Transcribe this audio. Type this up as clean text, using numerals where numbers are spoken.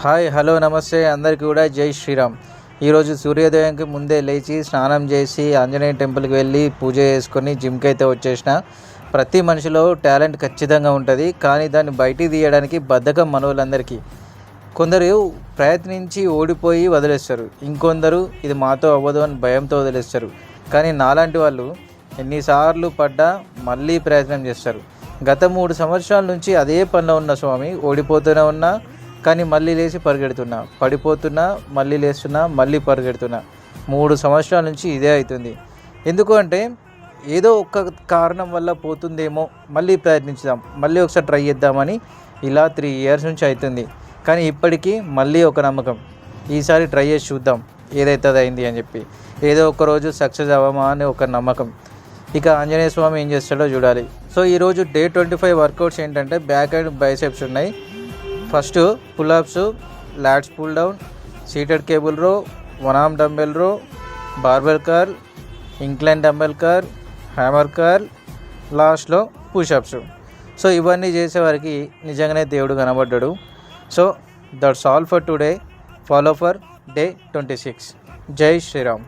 Hi hello నమస్తే అందరికీ కూడా జై శ్రీరామ్. ఈరోజు సూర్యోదయానికి ముందే లేచి స్నానం చేసి ఆంజనేయ టెంపుల్కి వెళ్ళి పూజ చేసుకొని జిమ్కి అయితే వచ్చేసిన. ప్రతి మనిషిలో టాలెంట్ ఖచ్చితంగా ఉంటుంది, కానీ దాన్ని బయటికి తీయడానికి బద్ధకం మనోళ్ళందరికీ. కొందరు ప్రయత్నించి ఓడిపోయి వదిలేస్తారు, ఇంకొందరు ఇది మాతో అవ్వదు అని భయంతో వదిలేస్తారు. కానీ నాలాంటి వాళ్ళు ఎన్నిసార్లు పడ్డా మళ్ళీ ప్రయత్నం చేస్తారు. గత 3 సంవత్సరాల నుంచి అదే పనిలో ఉన్న స్వామి, ఓడిపోతూనే ఉన్నా కానీ మళ్ళీ లేచి పరిగెడుతున్నా, పడిపోతున్నా మళ్ళీ లేస్తున్నా, మళ్ళీ పరిగెడుతున్నా. 3 సంవత్సరాల నుంచి ఇదే అవుతుంది. ఎందుకు అంటే ఏదో ఒక్క కారణం వల్ల పోతుందేమో, మళ్ళీ ప్రయత్నించుదాం, మళ్ళీ ఒకసారి ట్రై చేద్దామని ఇలా 3 ఇయర్స్ నుంచి అవుతుంది. కానీ ఇప్పటికీ మళ్ళీ ఒక నమ్మకం, ఈసారి ట్రై చేసి చూద్దాం ఏదైతే అది అయింది అని చెప్పి. ఏదో ఒక రోజు సక్సెస్ అవ్వమా అని ఒక నమ్మకం. ఇక ఆంజనేయ స్వామి ఏం చేస్తాడో చూడాలి. సో ఈరోజు డే 25 వర్కౌట్స్ ఏంటంటే బ్యాక్ అండ్ బైసెప్స్ ఉన్నాయి. First pull ups, lats pull down, seated cable row, 1 arm dumbbell row, barbell curl, incline dumbbell curl, hammer curl, లాస్ట్లో పుషప్స్. సో ఇవన్నీ చేసేవారికి నిజంగానే దేవుడు కనబడ్డాడు. So that's all for today. Follow for day 26. జై శ్రీరామ్.